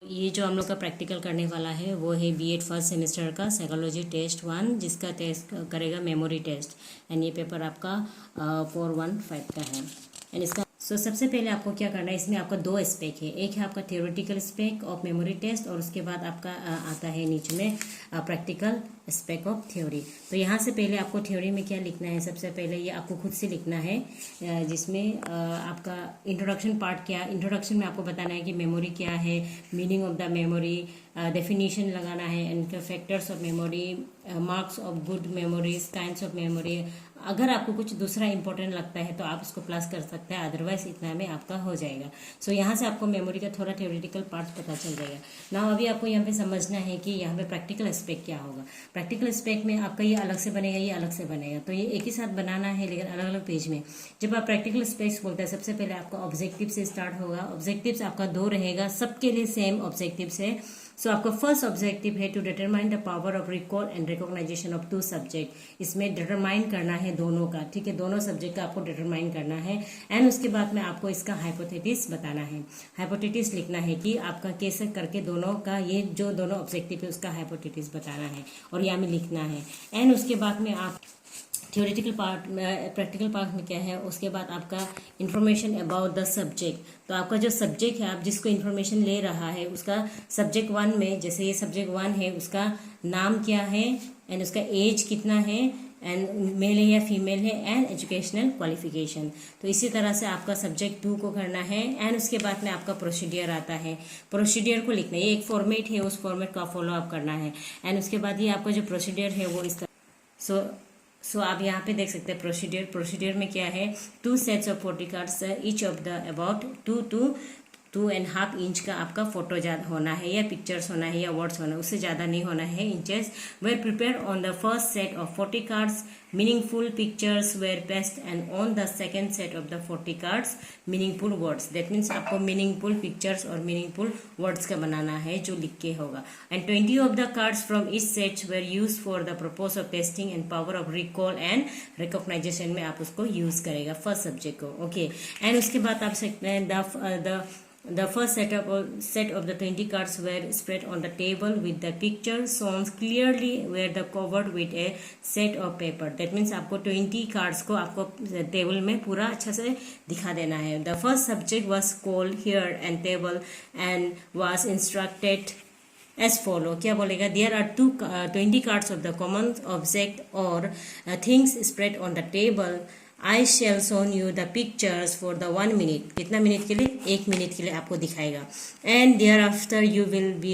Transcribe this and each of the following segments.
ये जो हम लोग का प्रैक्टिकल करने वाला है वो है बीएड फर्स्ट सेमेस्टर का साइकोलॉजी टेस्ट 1, जिसका टेस्ट करेगा मेमोरी टेस्ट। एंड ये पेपर आपका 415 का है। एंड इसका सबसे पहले आपको क्या करना है, इसमें आपका दो स्पेक है। एक है आपका theoretical spec of memory test, और उसके बाद आपका आता है नीचे में प्रैक्टिकल स्पेक ऑफ थ्योरी। तो यहाँ से पहले आपको थ्योरी में क्या लिखना है, सबसे पहले ये आपको खुद से लिखना है, जिसमें आपका इंट्रोडक्शन पार्ट क्या, इंट्रोडक्शन में आपको बताना है कि मेमोरी क्या है, meaning of the memory, definition लगाना है, and factors of memory, marks of good memories, kinds of memory. अगर आपको कुछ दूसरा इंपॉर्टेंट लगता है तो आप इसको प्लस कर सकते हैं, अदरवाइज इतना में आपका हो जाएगा। सो यहाँ से आपको मेमोरी का थोड़ा थ्योरेटिकल पार्ट पता चल जाएगा ना। अभी आपको यहाँ पे समझना है कि यहाँ पे प्रैक्टिकल स्पेक क्या होगा। प्रैक्टिकल स्पेक में आपका ये अलग से बनेगा, ये अलग से बनेगा, तो ये एक ही साथ बनाना है लेकिन अलग अलग पेज में। जब आप प्रैक्टिकल स्पेक्स बोलते हैं, सबसे पहले आपका ऑब्जेक्टिव से स्टार्ट होगा। ऑब्जेक्टिव्स आपका 2 रहेगा, सबके लिए सेम ऑब्जेक्टिव्स है। सो आपका फर्स्ट ऑब्जेक्टिव है to determine the power of recall and recognisation of 2 subject. इसमें डिटरमाइन करना है दोनों का, ठीक है, दोनों सब्जेक्ट का आपको डिटरमाइन करना है। एंड उसके बाद में आपको इसका हाइपोथेसिस बताना है, हाइपोथेसिस लिखना है कि आपका कैसे करके दोनों का, ये जो दोनों ऑब्जेक्टिव है उसका हाइपोथेसिस बताना है और यहाँ में लिखना है। एंड उसके बाद में आप थ्योरेटिकल पार्ट में, प्रैक्टिकल पार्ट में क्या है, उसके बाद आपका इन्फॉर्मेशन अबाउट द सब्जेक्ट। तो आपका जो सब्जेक्ट है, आप जिसको इन्फॉर्मेशन ले रहा है, उसका सब्जेक्ट 1 में, जैसे ये सब्जेक्ट 1 है, उसका नाम क्या है, एंड उसका एज कितना है, एंड मेल है या फीमेल है, एंड एजुकेशनल क्वालिफिकेशन। तो इसी तरह से आपका सब्जेक्ट 2 को करना है। एंड उसके बाद में आपका प्रोसीडियर आता है, प्रोसीडियर को लिखना है। ये एक फॉर्मेट है, उस फॉर्मेट का फॉलो अप करना है। एंड उसके बाद ये आपका जो प्रोसीडियर है वो इस तरह। सो आप यहाँ पे देख सकते हैं प्रोसीडियर में क्या है, 2 sets of 40 cards, each of the about 2 to 2.5 inch का आपका फोटो होना है, या पिक्चर्स होना है, या वर्ड्स होना है, उससे ज़्यादा नहीं होना है inches. Were prepare on the first set of 40 cards, meaningful pictures were paste, and on the second set of the 40 cards meaningful words. That means आपको मीनिंगफुल पिक्चर्स और मीनिंगफुल वर्ड्स का बनाना है जो लिख के होगा। And 20 of the cards from इस set were use for the purpose of testing and power of recall and recognization में आप उसको यूज करेगा फर्स्ट सब्जेक्ट को, ओके। एंड उसके बाद आप सकते हैं the first set of the 20 cards were spread on the table with the picture shown clearly where the covered with a set of paper. That means आपको 20 cards को आपको table में पूरा अच्छा से दिखा देना है। The first subject was called here and table and was instructed as follow. क्या बोलेगा, there are 20 cards of the common object or things spread on the table. I shall show you the pictures for the 1 minute. कितना minute के लिए, 1 minute के लिए आपको दिखाएगा। And thereafter you will be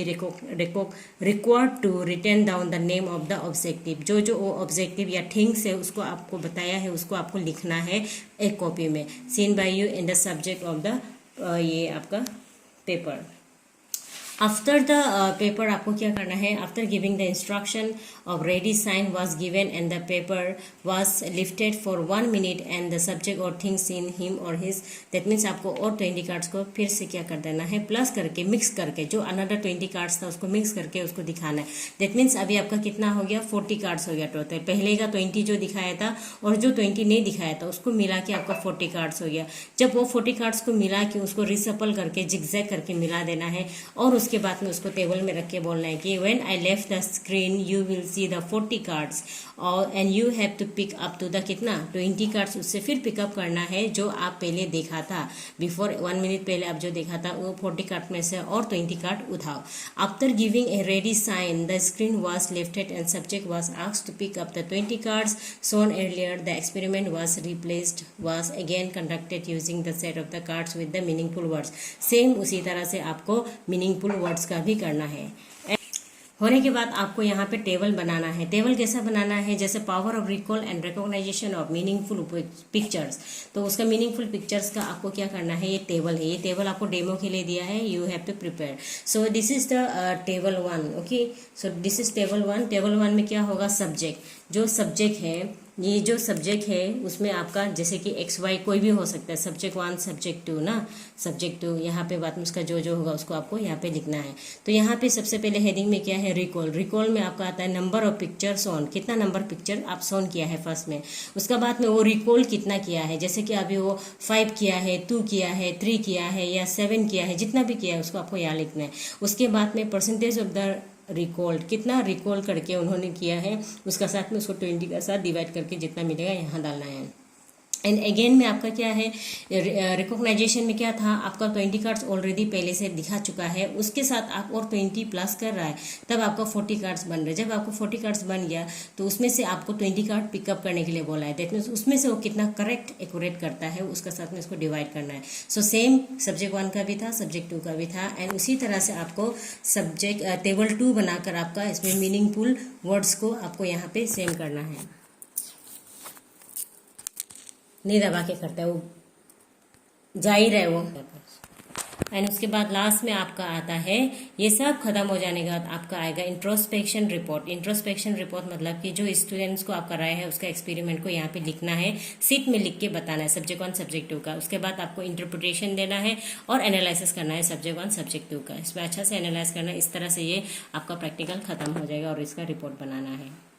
required to written down the name of the objective. जो वो objective या थिंग्स है उसको आपको बताया है, उसको आपको लिखना है एक कॉपी में, seen by you in the subject of the ये आपका पेपर। आफ्टर द पेपर आपको क्या करना है, after giving the instruction of ready sign was given and the paper was lifted for 1 minute and the subject और things in him और his. That means आपको और 20 कार्ड्स को फिर से क्या कर देना है, प्लस करके, मिक्स करके, जो अनदर 20 कार्ड्स था उसको मिक्स करके उसको दिखाना है। दैट मीन्स अभी आपका कितना हो गया, 40 कार्ड्स हो गया टोटल। पहले का 20 जो दिखाया था और जो 20 नहीं दिखाया था उसको मिला के आपका 40 कार्ड्स हो गया। जब वो 40 कार्ड्स को मिला के उसको रिसपल करके जिगजैग करके मिला देना है, और उसके बाद में उसको टेबल में रख के बोलना है कि when I left the screen you will see the 40 cards और and you have to pick up to the कितना 20 कार्ड्स, उससे फिर पिकअप करना है जो आप पहले देखा था, बिफोर 1 मिनट पहले आप जो देखा था वो 40 कार्ड में से और 20 कार्ड उठाओ। After giving a ready sign the screen was lifted and subject was asked to pick up the 20 cards shown earlier. The experiment was replaced was again conducted using the set of the cards with the meaningful words. Same उसी तरह से आपको meaningful words का भी करना है। होने के बाद आपको यहाँ पे टेबल बनाना है। टेबल कैसा बनाना है, जैसे power of recall and recognisation of meaningful pictures. तो उसका मीनिंगफुल पिक्चर्स का आपको क्या करना है, ये टेबल है, ये टेबल आपको डेमो के लिए दिया है, you have to prepare. So this is the table 1, okay. So this is table 1। Table 1 में क्या होगा, सब्जेक्ट, जो सब्जेक्ट है ये जो सब्जेक्ट है उसमें आपका जैसे कि एक्स वाई कोई भी हो सकता है, सब्जेक्ट 1 सब्जेक्ट 2 ना, सब्जेक्ट 2 यहाँ पे बाद में उसका जो जो होगा उसको आपको यहाँ पे लिखना है। तो यहाँ पे सबसे पहले हेडिंग में क्या है, रिकॉल। रिकॉल में आपका आता है नंबर ऑफ पिक्चर सोन, कितना नंबर पिक्चर आप सोन किया है फर्स्ट में। उसका बाद में वो रिकॉल कितना किया है, जैसे कि अभी वो 5 किया है, 2 किया है, 3 किया है या 7 किया है, जितना भी किया है उसको आपको यहाँ लिखना है। उसके बाद में परसेंटेज ऑफ द रिकॉल्ड, कितना रिकॉल करके उन्होंने किया है उसका साथ में उसको 20 का साथ डिवाइड करके जितना मिलेगा यहाँ डालना है। एंड अगेन में आपका क्या है, रिकॉग्नाइजेशन में क्या था, आपका 20 कार्ड्स ऑलरेडी पहले से दिखा चुका है, उसके साथ आप और 20 प्लस कर रहा है, तब आपका 40 कार्ड्स बन रहे हैं। जब आपको 40 कार्ड्स बन गया तो उसमें से आपको 20 कार्ड पिकअप करने के लिए बोला है। दैट मीन्स उसमें से वो कितना करेक्ट एक्यूरेट करता है उसका साथ में उसको डिवाइड करना है। सो सेम सब्जेक्ट 1 का भी था, सब्जेक्ट 2 का भी था। एंड उसी तरह से आपको सब्जेक्ट टेबल 2 बनाकर आपका इसमें मीनिंगफुल वर्ड्स को आपको यहाँ पे सेम करना है। नहीं दबा के करता है, वो जा ही रहे वो। एंड उसके बाद लास्ट में आपका आता है, ये सब खत्म हो जाने के बाद आपका आएगा इंट्रोस्पेक्शन रिपोर्ट। इंट्रोस्पेक्शन रिपोर्ट मतलब कि जो स्टूडेंट्स को आप कराए हैं उसका एक्सपेरिमेंट को यहाँ पे लिखना है, सीट में लिख के बताना है, सब्जेक्ट 1 सब्जेक्ट 2 का। उसके बाद आपको इंटरप्रिटेशन देना है और एनालिसिस करना है सब्जेक्ट 1 सब्जेक्ट 2 का। इसमें अच्छा से एनालाइज करना है। इस तरह से ये आपका प्रैक्टिकल खत्म हो जाएगा और इसका रिपोर्ट बनाना है।